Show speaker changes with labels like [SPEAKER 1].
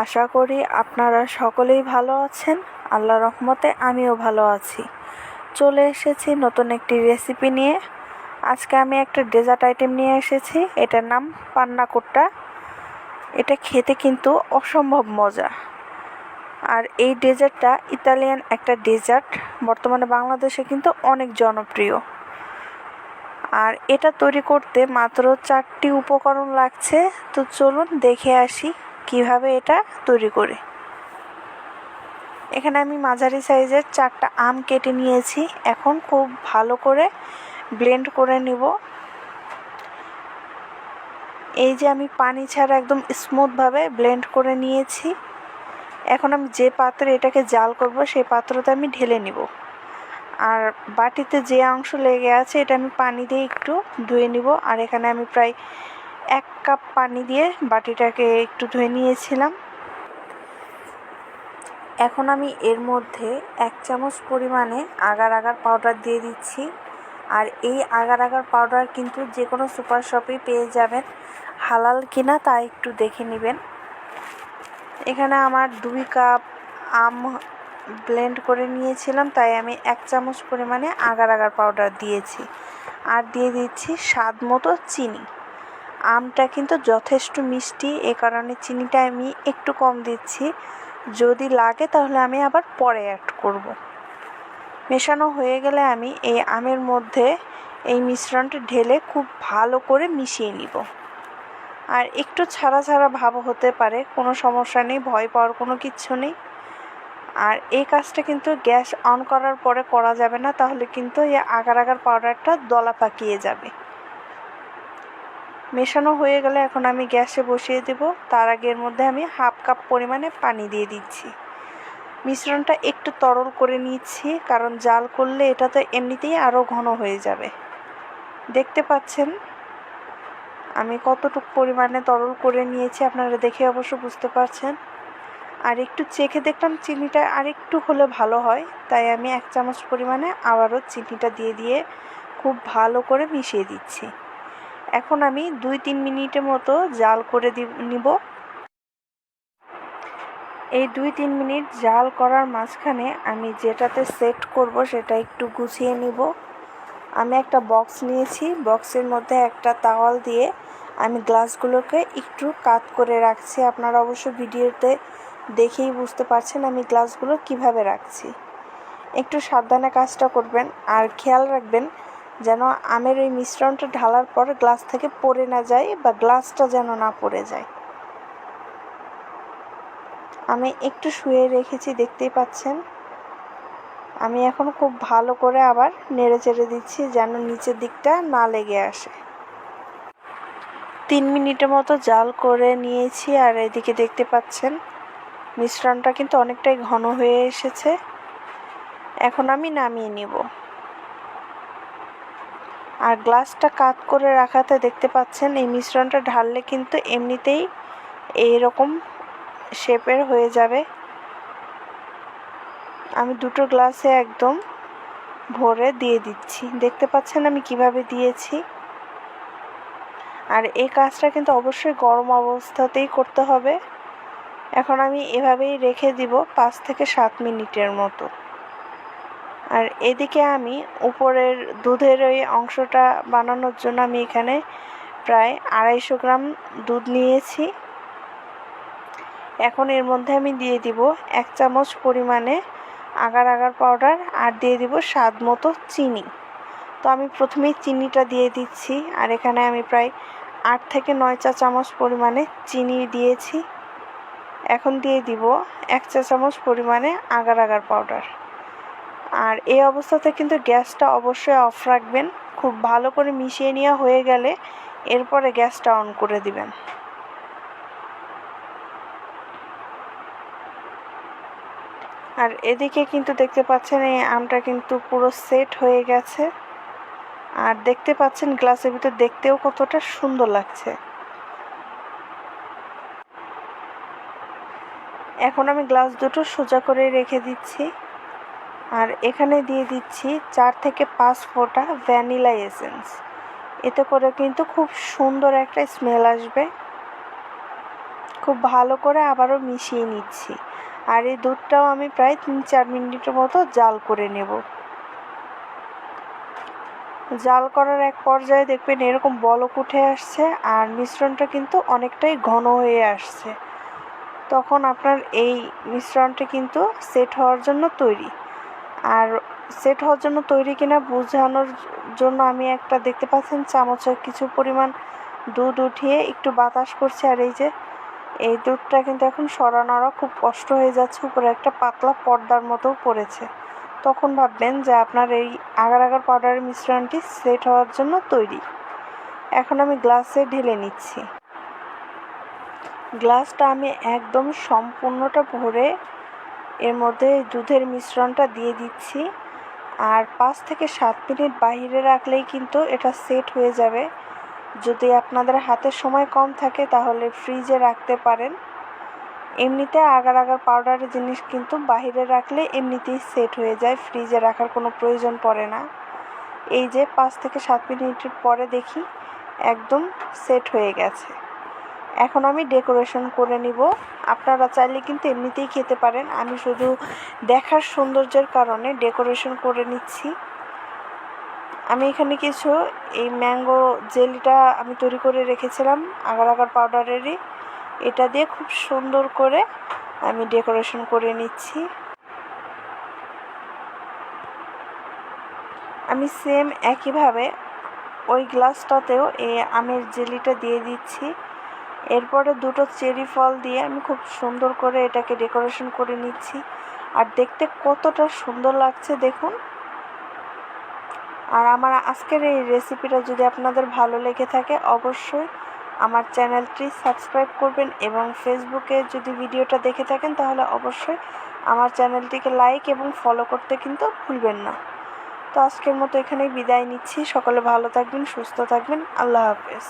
[SPEAKER 1] আশা করি আপনারা সকলেই ভালো আছেন। আল্লাহর রহমতে আমিও ভালো আছি। চলে এসেছি নতুন একটি রেসিপি নিয়ে। আজকে আমি একটা ডেজার্ট আইটেম নিয়ে এসেছি। এটার নাম পান্না কোট্টা। এটা খেতে কিন্তু অসম্ভব মজা। আর এই ডেজার্টটা ইতালিয়ান একটা ডেজার্ট, বর্তমানে বাংলাদেশে কিন্তু অনেক জনপ্রিয়। আর এটা তৈরি করতে মাত্র 4টি উপকরণ লাগছে। তো চলুন দেখে আসি কিভাবে এটা তৈরি করি। এখানে আমি মাঝারি সাইজের 4টা আম কেটে নিয়েছি। এখন খুব ভালো করে ব্লেন্ড করে নিব। এই যে আমি পানি ছাড়া একদম স্মুথভাবে ব্লেন্ড করে নিয়েছি। এখন আমি যে পাত্রে এটাকে জাল করব সেই পাত্রতে আমি ঢেলে নিব। আর বাটিতে যে অংশ লেগে আছে এটা আমি পানি দিয়ে একটু ধুয়ে নিব। আর এখানে আমি প্রায় 1 কাপ পানি দিয়ে বাটিটাকে একটু ধুয়ে নিয়েছিলাম। এখন আমি এর মধ্যে 1 চামচ পরিমাণে আগার আগার পাউডার দিয়ে দিচ্ছি। আর এই আগার আগার পাউডার কিন্তু যে কোনো সুপার শপেই পেয়ে যাবেন। হালাল কিনা তা একটু দেখে নেবেন। এখানে আমার 2 কাপ আম ব্লেন্ড করে নিয়েছিলাম, তাই আমি 1 চামচ পরিমাণে আগার আগার পাউডার দিয়েছি। আর দিয়ে দিচ্ছি স্বাদ মতো চিনি। আমটা কিন্তু যথেষ্ট মিষ্টি, এ কারণে চিনিটা আমি একটু কম দিচ্ছি। যদি লাগে তাহলে আমি আবার পরে অ্যাড করব। মেশানো হয়ে গেলে আমি এই আমের মধ্যে এই মিশ্রণটা ঢেলে খুব ভালো করে মিশিয়ে নিব। আর একটু ছাড়া ছাড়া ভাব হতে পারে, কোনো সমস্যা নেই, ভয় পাওয়ার কোনো কিচ্ছু নেই। আর এই কাজটা কিন্তু গ্যাস অন করার পরে করা যাবে না, তাহলে কিন্তু এই আগার আগার পাউডারটা দলা পাকিয়ে যাবে। মেশানো হয়ে গেলে এখন আমি গ্যাসে বসিয়ে দেব। তার আগে এর মধ্যে আমি 1/2 কাপ পরিমাণে পানি দিয়ে দিচ্ছি। মিশ্রণটা একটু তরল করে নিচ্ছি, কারণ জাল করলে এটা তো এমনিতেই আরও ঘন হয়ে যাবে। দেখতে পাচ্ছেন আমি কতটুকু পরিমাণে তরল করে নিয়েছি, আপনারা দেখে অবশ্য বুঝতে পারছেন। আর একটু চেখে দেখলাম চিনিটা আর একটু হলে ভালো হয়, তাই আমি 1 চামচ পরিমাণে আবারও চিনিটা দিয়ে খুব ভালো করে মিশিয়ে দিচ্ছি। এখন আমি 2-3 মিনিটের মতো জাল করে নিব। এই 2-3 মিনিট জাল করার মাঝখানে আমি যেটাতে সেট করব সেটা একটু গুছিয়ে নিব। আমি একটা বক্স নিয়েছি, বক্সের মধ্যে একটা তাওয়াল দিয়ে আমি গ্লাসগুলোকে একটু কাত করে রাখছি। আপনারা অবশ্য ভিডিওতে দেখেই বুঝতে পারছেন আমি গ্লাসগুলো কিভাবে রাখছি। একটু সাবধানে কাজটা করবেন আর খেয়াল রাখবেন যেন আমের ওই মিশ্রণটা ঢালার পর গ্লাস থেকে পড়ে না যায় বা গ্লাসটা যেন না পড়ে যায়। আমি একটু শুয়ে রেখেছি, দেখতেই পাচ্ছেন। আমি এখন খুব ভালো করে আবার নেড়ে চেড়ে দিচ্ছি যেন নিচের দিকটা না লেগে আসে। 3 মিনিটের মতো জাল করে নিয়েছি। আর এদিকে দেখতে পাচ্ছেন মিশ্রণটা কিন্তু অনেকটাই ঘন হয়ে এসেছে। এখন আমি নামিয়ে নিব। আর গ্লাসটা কাত করে রাখাতে দেখতে পাচ্ছেন এই মিশ্রণটা ঢাললে কিন্তু এমনিতেই এইরকম শেপের হয়ে যাবে। আমি 2টো গ্লাসে একদম ভরে দিয়ে দিচ্ছি। দেখতে পাচ্ছেন আমি কিভাবে দিয়েছি। আর এই কাজটা কিন্তু অবশ্যই গরম অবস্থাতেই করতে হবে। এখন আমি এভাবেই রেখে দিব 5 থেকে 7 মিনিটের মতো। আর এদিকে আমি উপরের দুধের ওই অংশটা বানানোর জন্য আমি এখানে প্রায় 250 গ্রাম দুধ নিয়েছি। এখন এর মধ্যে আমি দিয়ে দিব 1 চামচ পরিমাণে আগার আগার পাউডার আর দিয়ে দিব স্বাদ মতো চিনি। তো আমি প্রথমেই চিনিটা দিয়ে দিচ্ছি। আর এখানে আমি প্রায় 8 থেকে 9 চা চামচ পরিমাণে চিনি দিয়েছি। এখন দিয়ে দিব 1 চা চামচ পরিমাণে আগার আগার পাউডার। আর এই অবস্থাতে কিন্তু গ্যাসটা অবশ্যই অফ রাখবেন। খুব ভালো করে মিশিয়ে নেওয়া হয়ে গেলে এরপরে গ্যাসটা অন করে দিবেন। আর এদিকে কিন্তু দেখতে পাচ্ছেন এই আমটা কিন্তু পুরো সেট হয়ে গেছে। আর দেখতে পাচ্ছেন গ্লাসের ভিতর দেখতেও কতটা সুন্দর লাগছে। এখন আমি গ্লাস দুটো সোজা করে রেখে দিচ্ছি। আর এখানে দিয়ে দিচ্ছি 4 থেকে 5 ফোঁটা ভ্যানিলা এসেন্স। এতে করে কিন্তু খুব সুন্দর একটা স্মেল আসবে। খুব ভালো করে আবারও মিশিয়ে নিচ্ছি। আর এই দুধটাও আমি প্রায় 3-4 মিনিটের মতো জাল করে নেব। জাল করার এক পর্যায়ে দেখবেন এরকম বলক উঠে আসছে আর মিশ্রণটা কিন্তু অনেকটাই ঘন হয়ে আসছে। তখন আপনার এই মিশ্রণটা কিন্তু সেট হওয়ার জন্য তৈরি। আর সেট হওয়ার জন্য তৈরি কিনা বোঝানোর জন্য আমি একটা দেখতে পাচ্ছেন চামচে কিছু পরিমাণ দুধ উঠিয়ে একটু বাতাস করছি। আর এই দুধটা কিন্তু এখন সরানোরা খুব কষ্ট হয়ে যাচ্ছে, উপরে একটা পাতলা পর্দার মতো পড়েছে। তখন ভাববেন যে আপনার এই আগার আগার পাউডারের মিশ্রণটি সেট হওয়ার জন্য তৈরি। এখন আমি গ্লাসে ঢেলে নিচ্ছি। গ্লাসটা আমি একদম সম্পূর্ণটা ভরে এর মধ্যে দুধের মিশ্রণটা দিয়ে দিচ্ছি। আর 5 থেকে 7 মিনিট বাইরে রাখলেই কিন্তু এটা সেট হয়ে যাবে। যদি আপনাদের হাতে সময় কম থাকে তাহলে ফ্রিজে রাখতে পারেন। এমনিতে আগার আগার পাউডারের জিনিস কিন্তু বাইরে রাখলে এমনিতেই সেট হয়ে যায়, ফ্রিজে রাখার কোনো প্রয়োজন পড়ে না। এই যে 5 থেকে 7 মিনিটের পরে দেখি একদম সেট হয়ে গেছে। এখন আমি ডেকোরেশন করে নিব। আপনারা চাইলে কিন্তু এমনিতেই খেতে পারেন, আমি শুধু দেখার সৌন্দর্যের কারণে ডেকোরেশন করে নিচ্ছি। আমি এখানে কিছু এই ম্যাঙ্গো জেলিটা আমি তৈরি করে রেখেছিলাম আগার আগার পাউডারেরই, এটা দিয়ে খুব সুন্দর করে আমি ডেকোরেশন করে নিচ্ছি। আমি সেম একইভাবে ওই গ্লাসটাতেও এই আমের জেলিটা দিয়ে দিচ্ছি। এরপরে দুটো চেরি ফল দিয়ে আমি খুব সুন্দর করে এটাকে ডেকোরেশন করে নিচ্ছি। আর দেখতে কতটা সুন্দর লাগছে দেখুন। আর আমার আজকের এই রেসিপিটা যদি আপনাদের ভালো লেগে থাকে অবশ্যই আমার চ্যানেলটি সাবস্ক্রাইব করবেন, এবং ফেসবুকে যদি ভিডিওটা দেখে থাকেন তাহলে অবশ্যই আমার চ্যানেলটিকে লাইক এবং ফলো করতে কিন্তু ভুলবেন না। তো আজকের মতো এখানেই বিদায় নিচ্ছি। সকলে ভালো থাকবেন, সুস্থ থাকবেন। আল্লাহ হাফেজ।